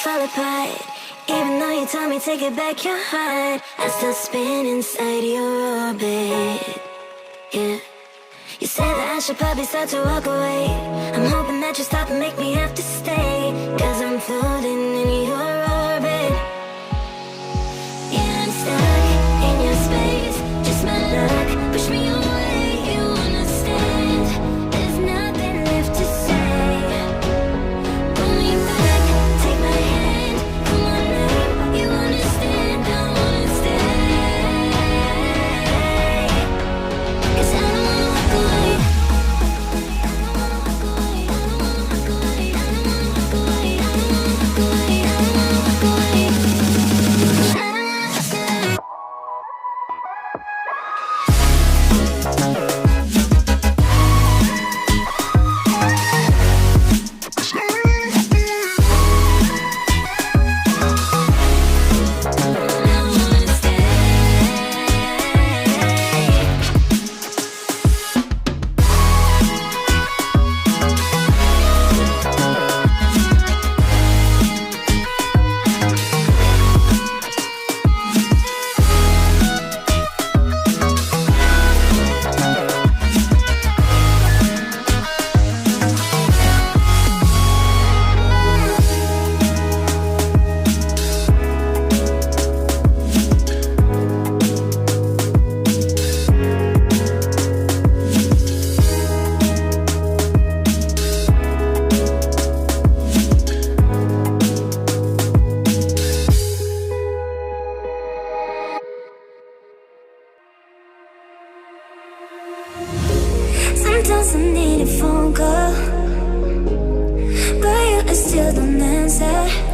fall apart. Even though you told me take it back your heart, I still spin inside your orbit. Yeah. You say that I should probably start to walk away. I'm hoping that you stop and make me have to stay, 'cause I'm floating in your orbit. Yeah, I'm stuck in your space, just my luck. Push me away, you understand. There's nothing left to say. Pull me back, take my hand, call my name. You understand, I wanna stay. 'Cause I don't wanna walk away. Sometimes I need a phone call, but you still don't answer.